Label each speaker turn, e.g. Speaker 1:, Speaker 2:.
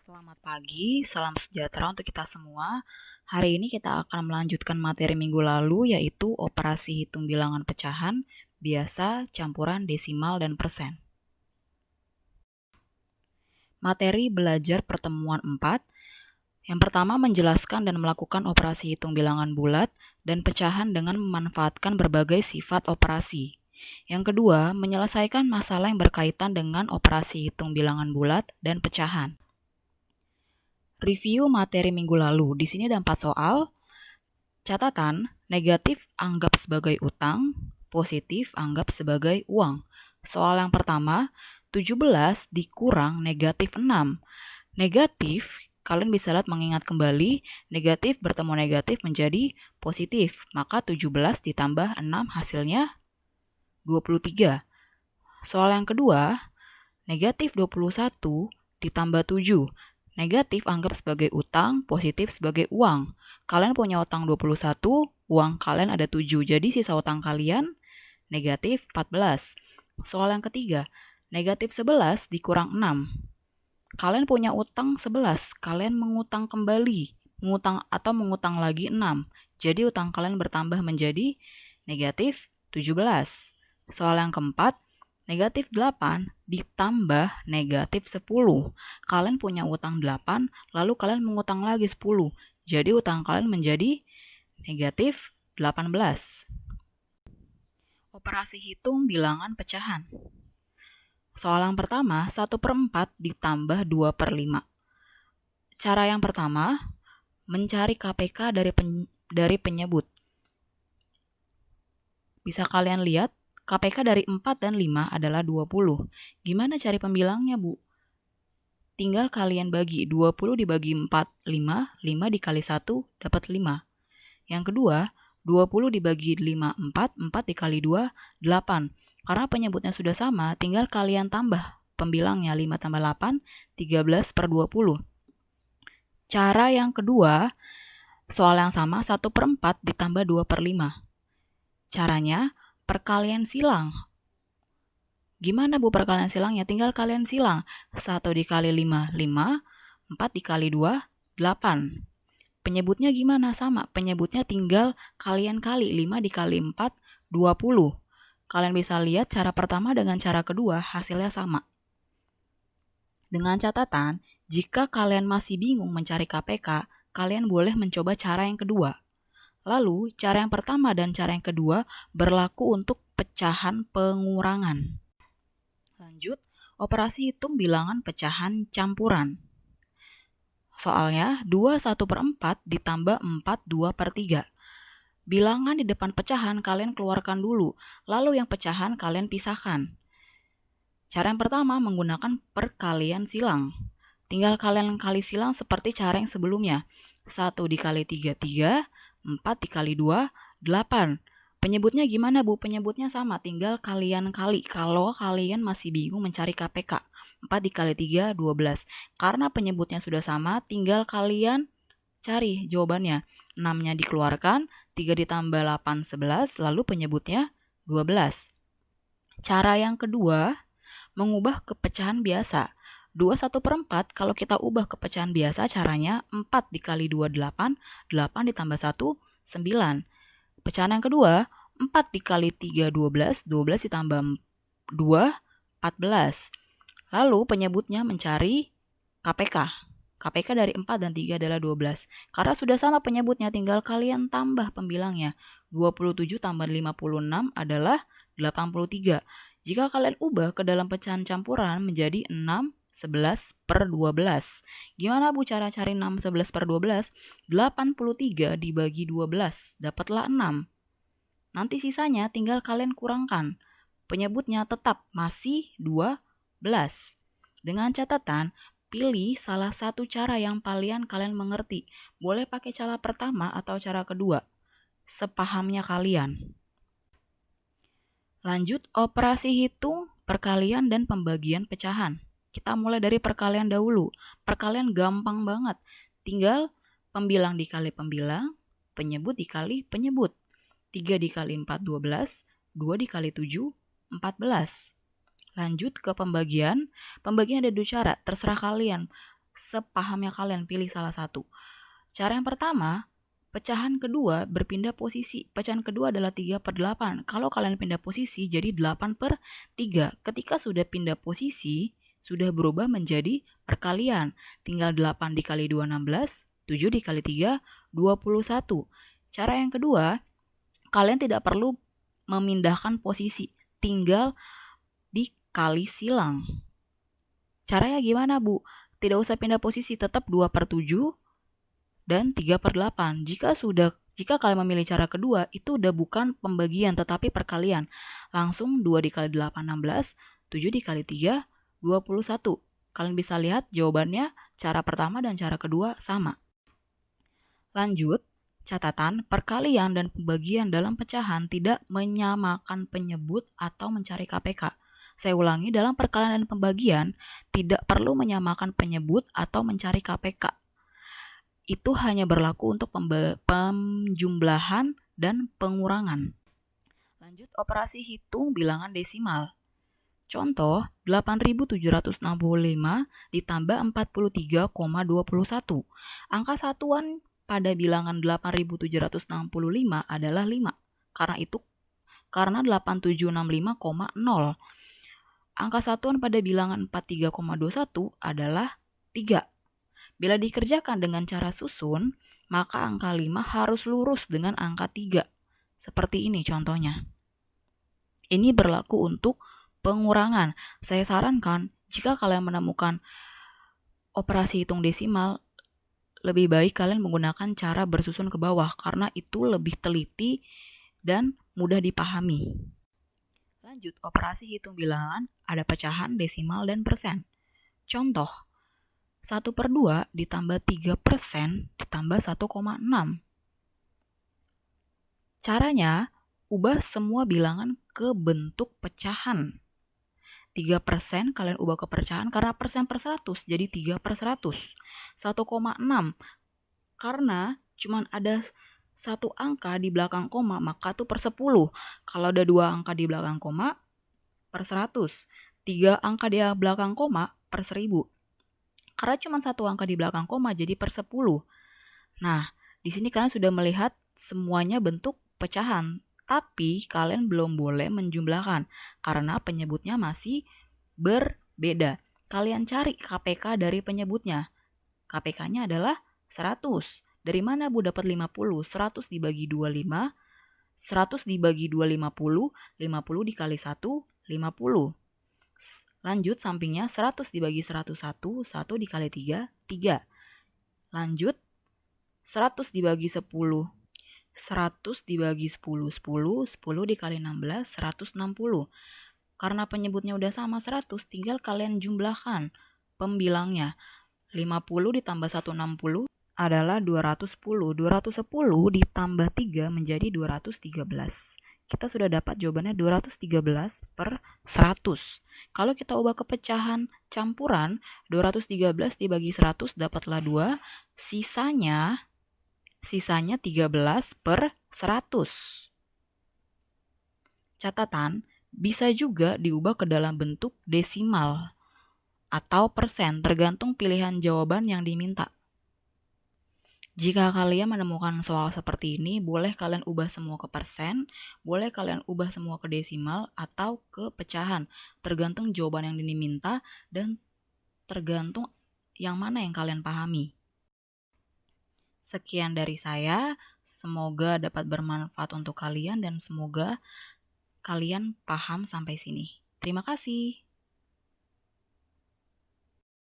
Speaker 1: Selamat pagi, salam sejahtera untuk kita semua. Hari ini kita akan melanjutkan materi minggu lalu, yaitu operasi hitung bilangan pecahan, biasa, campuran, desimal, dan persen. Materi belajar pertemuan 4. Yang pertama, menjelaskan dan melakukan operasi hitung bilangan bulat dan pecahan dengan memanfaatkan berbagai sifat operasi. Yang kedua, menyelesaikan masalah yang berkaitan dengan operasi hitung bilangan bulat dan pecahan. Review materi minggu lalu. Di sini ada 4 soal. Catatan, negatif anggap sebagai utang, positif anggap sebagai uang. Soal yang pertama, 17 dikurang negatif 6. Negatif, kalian bisa lihat mengingat kembali, negatif bertemu negatif menjadi positif. Maka 17 ditambah 6 hasilnya 23. Soal yang kedua, negatif 21 ditambah 7. Negatif anggap sebagai utang, positif sebagai uang. Kalian punya utang 21, uang kalian ada 7. Jadi sisa utang kalian negatif 14. Soal yang ketiga, negatif 11 dikurang 6. Kalian punya utang 11, kalian mengutang kembali, mengutang lagi 6. Jadi utang kalian bertambah menjadi negatif 17. Soal yang keempat, negatif 8 ditambah negatif 10. Kalian punya utang 8, lalu kalian mengutang lagi 10. Jadi utang kalian menjadi negatif 18. Operasi hitung bilangan pecahan. Soal yang pertama, 1/4 ditambah 2/5. Cara yang pertama, mencari KPK dari penyebut. Bisa kalian lihat, KPK dari 4 dan 5 adalah 20. Gimana cari pembilangnya, Bu? Tinggal kalian bagi 20 dibagi 4, 5. 5 dikali 1 dapat 5. Yang kedua, 20 dibagi 5, 4. 4 dikali 2, 8. Karena penyebutnya sudah sama, tinggal kalian tambah pembilangnya 5 tambah 8, 13/20. Cara yang kedua, soal yang sama, 1/4 ditambah 2/5. Caranya, perkalian silang. Gimana, Bu, perkalian silangnya? Tinggal kalian silang. 1 dikali 5, 5. 4 dikali 2, 8. Penyebutnya gimana? Sama. Penyebutnya tinggal kalian kali. 5 dikali 4, 20. Kalian bisa lihat cara pertama dengan cara kedua hasilnya sama. Dengan catatan, jika kalian masih bingung mencari KPK, kalian boleh mencoba cara yang kedua. Lalu, cara yang pertama dan cara yang kedua berlaku untuk pecahan pengurangan. Lanjut, operasi hitung bilangan pecahan campuran. Soalnya, 2/1/4 ditambah 4 2/3. Bilangan di depan pecahan kalian keluarkan dulu, lalu yang pecahan kalian pisahkan. Cara yang pertama menggunakan perkalian silang. Tinggal kalian kali silang seperti cara yang sebelumnya. 1 dikali 3, 3. 4 dikali 2, 8. Penyebutnya gimana, Bu? Penyebutnya sama, tinggal kalian kali. Kalau kalian masih bingung mencari KPK. 4 dikali 3, 12. Karena penyebutnya sudah sama, tinggal kalian cari jawabannya. 6-nya dikeluarkan, 3 ditambah 8, 11, lalu penyebutnya 12. Cara yang kedua, mengubah ke pecahan biasa. 2/1/4 kalau kita ubah ke pecahan biasa caranya 4 dikali 2, 8. 8 ditambah 1, 9. Pecahan yang kedua, 4 dikali 3, 12. 12 ditambah 2, 14. Lalu penyebutnya mencari KPK. KPK dari 4 dan 3 adalah 12. Karena sudah sama penyebutnya, tinggal kalian tambah pembilangnya. 27 tambah 56 adalah 83. Jika kalian ubah ke dalam pecahan campuran menjadi 6 11/12. Gimana, Bu, cara cari 6 11/12? 83 dibagi 12, dapatlah 6. Nanti sisanya tinggal kalian kurangkan. Penyebutnya tetap masih 12. Dengan catatan, pilih salah satu cara yang kalian mengerti. Boleh pakai cara pertama atau cara kedua, sepahamnya kalian. Lanjut, operasi hitung, perkalian, dan pembagian pecahan. Kita mulai dari perkalian dahulu. Perkalian gampang banget. Tinggal pembilang dikali pembilang, penyebut dikali penyebut. 3 dikali 4, 12. 2 dikali 7, 14. Lanjut ke pembagian. Pembagian ada 2 cara, terserah kalian. sepahamnya kalian, pilih salah satu. Cara yang pertama, pecahan kedua berpindah posisi. Pecahan kedua adalah 3/8. Kalau kalian pindah posisi jadi 8/3. Ketika sudah pindah posisi, sudah berubah menjadi perkalian. Tinggal 8 dikali 2, 16. 7 dikali 3, 21. Cara yang kedua, kalian tidak perlu memindahkan posisi. Tinggal dikali silang. Caranya gimana, Bu? Tidak usah pindah posisi, tetap 2/7 dan 3/8. Jika kalian memilih cara kedua, itu udah bukan pembagian tetapi perkalian. Langsung 2 dikali 8, 16, 7 dikali 3, 21. Kalian bisa lihat jawabannya cara pertama dan cara kedua sama. Lanjut, catatan perkalian dan pembagian dalam pecahan tidak menyamakan penyebut atau mencari KPK. Saya ulangi, dalam perkalian dan pembagian tidak perlu menyamakan penyebut atau mencari KPK. Itu hanya berlaku untuk penjumlahan dan pengurangan. Lanjut, operasi hitung bilangan desimal. Contoh, 8.765 ditambah 43,21. Angka satuan pada bilangan 8.765 adalah 5. Karena 8765,0. Angka satuan pada bilangan 43,21 adalah 3. Bila dikerjakan dengan cara susun, maka angka 5 harus lurus dengan angka 3. Seperti ini contohnya. Ini berlaku untuk pengurangan. Saya sarankan, jika kalian menemukan operasi hitung desimal, lebih baik kalian menggunakan cara bersusun ke bawah, karena itu lebih teliti dan mudah dipahami. Lanjut, operasi hitung bilangan, ada pecahan, desimal, dan persen. Contoh, 1/2 ditambah 3% ditambah 1,6. Caranya, ubah semua bilangan ke bentuk pecahan. 3% kalian ubah ke pecahan karena persen per 100, jadi 3/100. 1,6 karena cuma ada satu angka di belakang koma, maka itu per 10. Kalau ada 2 angka di belakang koma, per 100. 3 angka di belakang koma, per 1000. Karena cuma satu angka di belakang koma, jadi per 10. Nah, di sini kalian sudah melihat semuanya bentuk pecahan, tapi kalian belum boleh menjumlahkan karena penyebutnya masih berbeda. Kalian cari KPK dari penyebutnya. KPK-nya adalah 100. Dari mana, Bu, dapat 50? 100 dibagi 25, 100 dibagi 2, 50, 50 dikali 1, 50. Lanjut, sampingnya 100 dibagi 101, 1 dikali 3, 3. Lanjut, 100 dibagi 10, 100 dibagi 10, 10, 10 dikali 16, 160. Karena penyebutnya udah sama 100, tinggal kalian jumlahkan pembilangnya. 50 ditambah 160 adalah 210. 210 ditambah 3 menjadi 213. Kita sudah dapat jawabannya 213 per 100. Kalau kita ubah ke pecahan campuran, 213 dibagi 100 dapatlah 2, sisanya 13 per 100. Catatan, bisa juga diubah ke dalam bentuk desimal atau persen, tergantung pilihan jawaban yang diminta. Jika kalian menemukan soal seperti ini, boleh kalian ubah semua ke persen, boleh kalian ubah semua ke desimal, atau ke pecahan. Tergantung jawaban yang diminta dan tergantung yang mana yang kalian pahami. Sekian dari saya, semoga dapat bermanfaat untuk kalian dan semoga kalian paham sampai sini. Terima kasih.